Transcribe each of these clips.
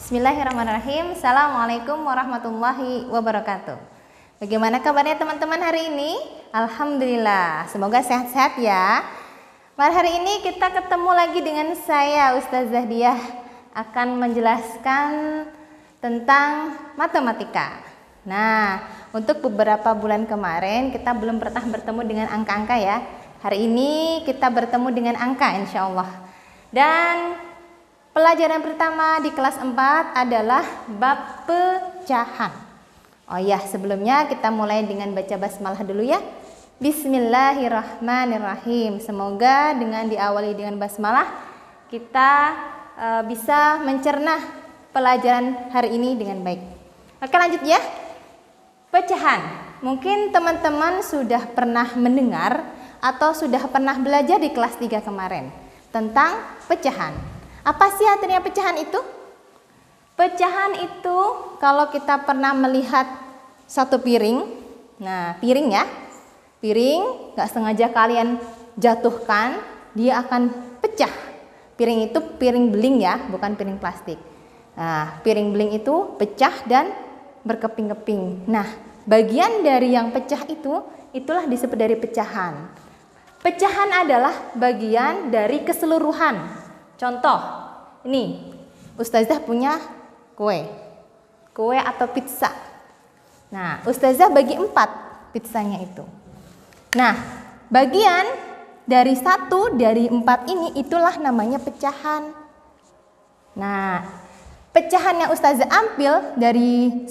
Bismillahirrahmanirrahim. Assalamualaikum warahmatullahi wabarakatuh. Bagaimana kabarnya teman-teman hari ini? Alhamdulillah, semoga sehat-sehat ya. Pada hari ini kita ketemu lagi dengan saya Ustazah Diah akan menjelaskan tentang matematika. Nah, untuk beberapa bulan kemarin kita belum pernah bertemu dengan angka-angka ya. Hari ini kita bertemu dengan angka insya Allah. Dan pelajaran pertama di kelas 4 adalah bab pecahan. Oh ya, sebelumnya kita mulai dengan baca basmalah dulu ya. Bismillahirrahmanirrahim. Semoga dengan diawali dengan basmalah kita bisa mencerna pelajaran hari ini dengan baik. Oke, lanjut ya. Pecahan. Mungkin teman-teman sudah pernah mendengar atau sudah pernah belajar di kelas 3 kemarin tentang pecahan. Apa sih artinya pecahan itu? Pecahan itu kalau kita pernah melihat satu piring, nah piring ya, piring gak sengaja kalian jatuhkan, dia akan pecah. Piring itu piring beling ya, bukan piring plastik. Nah, piring beling itu pecah dan berkeping-keping. Nah, bagian dari yang pecah itu, itulah disebut dari pecahan. Pecahan adalah bagian dari keseluruhan. Contoh, ini Ustazah punya kue atau pizza. Nah, Ustazah bagi 4 pizzanya itu. Nah, bagian dari 1 dari 4 ini itulah namanya pecahan. Nah, pecahan yang Ustazah ambil dari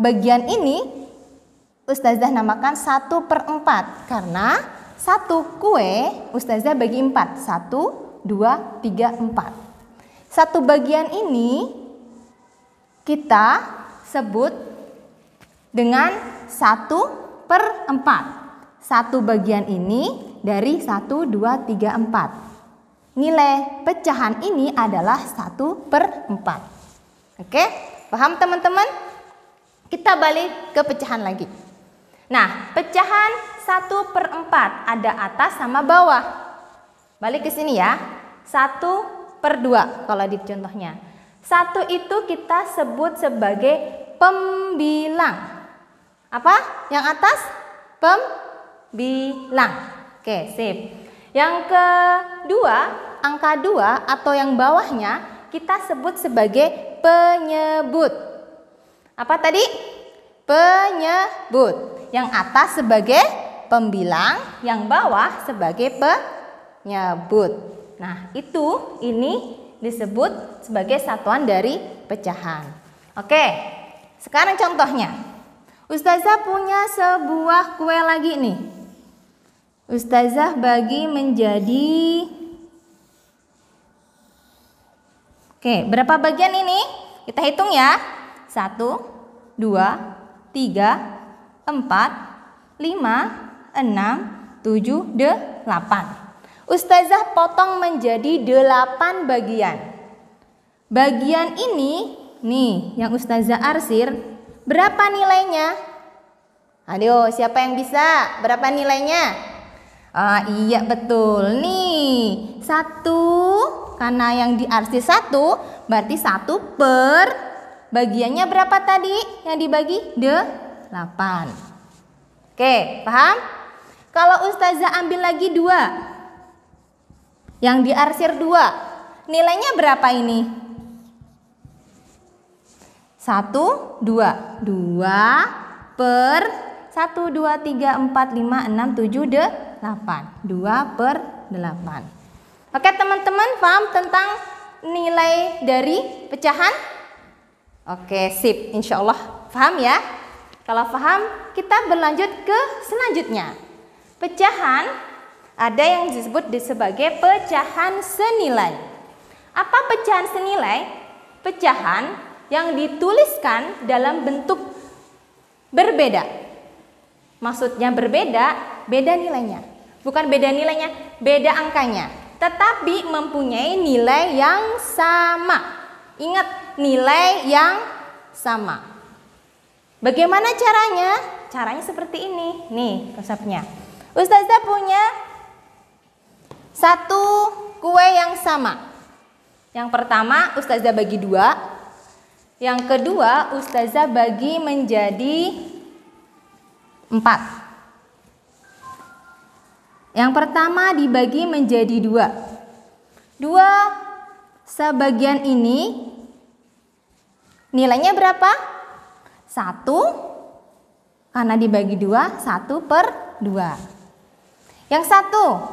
bagian ini Ustazah namakan 1/4 karena 1 kue Ustazah bagi 4. 1, 2, 3, 4. Satu bagian ini kita sebut dengan 1/4. Satu bagian ini dari 1, 2, 3, 4. Nilai pecahan ini adalah 1/4. Oke, paham teman-teman? Kita balik ke pecahan lagi. Nah, pecahan 1/4 ada atas sama bawah. Balik ke sini ya. 1/2 kalau di contohnya. 1 itu kita sebut sebagai pembilang. Apa? Yang atas? Pembilang. Oke, sip. Yang kedua, angka 2 atau yang bawahnya kita sebut sebagai penyebut. Apa tadi? Penyebut. Yang atas sebagai pembilang, yang bawah sebagai penyebut. Nah, ini disebut sebagai satuan dari pecahan. Oke, sekarang contohnya. Ustazah punya sebuah kue lagi nih. Ustazah bagi menjadi berapa bagian ini? Kita hitung ya. 1, 2, 3, 4, 5, 6, 7, 8. Ustazah potong menjadi 8 bagian. Bagian ini nih yang Ustazah arsir, berapa nilainya? Ayo, siapa yang bisa? Berapa nilainya? Iya betul nih. 1 karena yang diarsir 1 berarti 1 per bagiannya berapa tadi yang dibagi? 8. Oke, paham? Kalau Ustazah ambil lagi 2 yang diarsir 2, nilainya berapa ini? 1, 2. 2 per 1, 2, 3, 4, 5, 6, 7, 8. 2/8. Oke teman-teman, paham tentang nilai dari pecahan? Oke, sip. Insya Allah paham ya. Kalau paham, kita berlanjut ke selanjutnya. Pecahan ada yang disebut sebagai pecahan senilai. Apa pecahan senilai? Pecahan yang dituliskan dalam bentuk berbeda. Maksudnya berbeda, beda nilainya. Bukan beda nilainya, beda angkanya. Tetapi mempunyai nilai yang sama. Ingat, nilai yang sama. Bagaimana caranya? Caranya seperti ini. Nih konsepnya. Ustazah punya 1 kue yang sama. Yang pertama Ustazah bagi 2. Yang kedua, Ustazah bagi menjadi 4. Yang pertama dibagi menjadi 2. 2 sebagian ini nilainya berapa? 1. Karena dibagi 2, 1/2. Yang 1.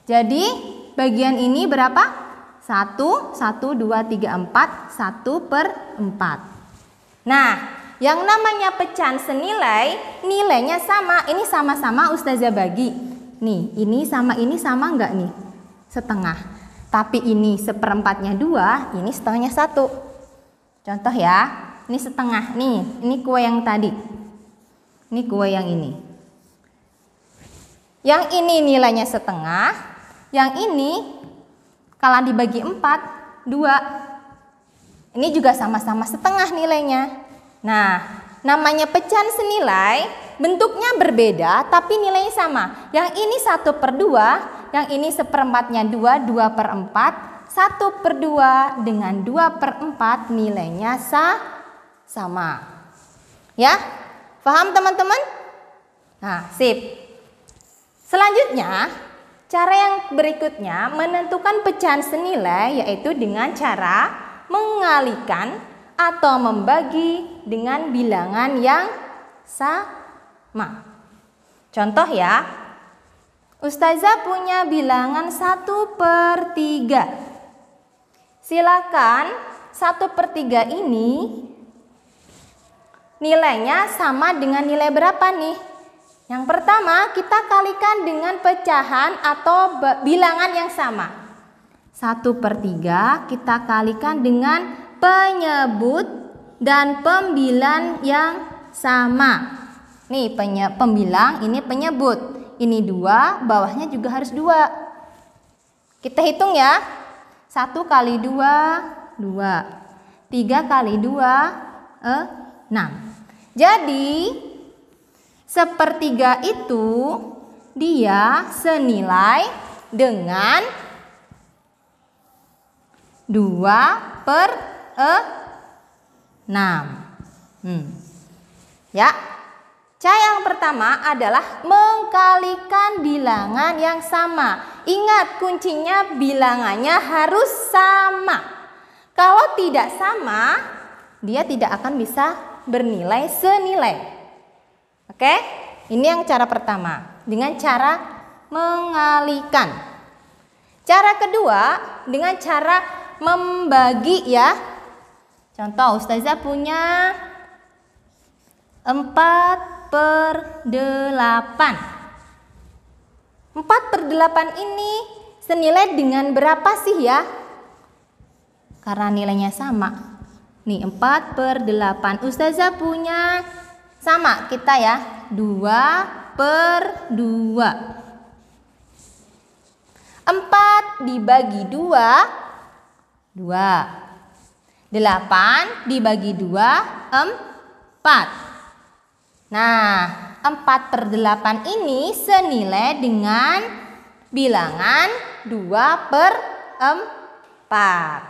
Jadi bagian ini berapa? 1, 1, 2, 3, 4, 1/4. Nah, yang namanya pecahan senilai, nilainya sama. Ini sama-sama Ustazah bagi. Nih, ini sama enggak nih? Setengah. Tapi ini 1/4-nya 2, ini setengahnya 1. Contoh ya, ini setengah. Nih, ini kue yang tadi. Ini kue yang ini. Yang ini nilainya setengah. Yang ini kalau dibagi 4, 2. Ini juga sama-sama setengah nilainya. Nah, namanya pecahan senilai, bentuknya berbeda tapi nilainya sama. Yang ini 1/2, yang ini 1/4-nya 2, 2/4. 1/2 dengan 2/4 nilainya sama. Ya, paham teman-teman? Nah, sip. Selanjutnya, cara yang berikutnya menentukan pecahan senilai yaitu dengan cara mengalihkan atau membagi dengan bilangan yang sama. Contoh ya, Ustazah punya bilangan 1/3. Silakan 1/3 ini nilainya sama dengan nilai berapa nih? Yang pertama kita kalikan dengan pecahan atau bilangan yang sama. 1/3 kita kalikan dengan penyebut dan pembilang yang sama. Nih pembilang, ini penyebut. Ini 2, bawahnya juga harus 2. Kita hitung ya. 1 kali 2, 2. 3 kali 2, 6. Jadi 1/3 itu dia senilai dengan 2/6. Ya. Cara yang pertama adalah mengkalikan bilangan yang sama. Ingat, kuncinya bilangannya harus sama. Kalau tidak sama, dia tidak akan bisa bernilai senilai. Oke? Ini yang cara pertama, dengan cara mengalihkan. Cara kedua, dengan cara membagi ya. Contoh, Ustazah punya 4/8. 4/8 ini senilai dengan berapa sih ya? Karena nilainya sama. Nih 4/8. Ustazah punya sama kita ya, 2/2. 4 dibagi 2, 2. 8 dibagi 2, 4. Nah, 4/8 ini senilai dengan bilangan 2/4.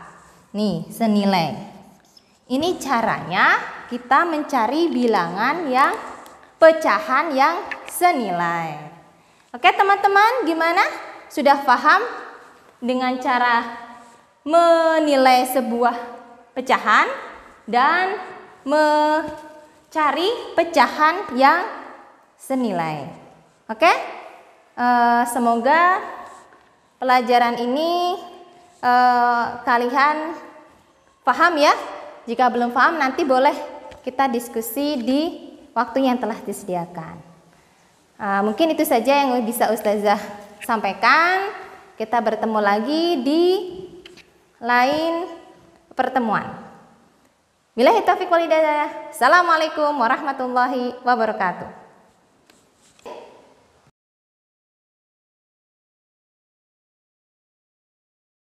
Nih, senilai. Ini caranya kita mencari bilangan yang pecahan yang senilai. Oke, teman-teman, gimana? Sudah paham dengan cara menilai sebuah pecahan dan mencari pecahan yang senilai. Oke? Semoga pelajaran ini kalian paham ya. Jika belum paham nanti boleh kita diskusi di waktu yang telah disediakan. Mungkin itu saja yang bisa Ustazah sampaikan. Kita bertemu lagi di lain pertemuan. Billahi taufiq wal hidayah. Assalamualaikum warahmatullahi wabarakatuh.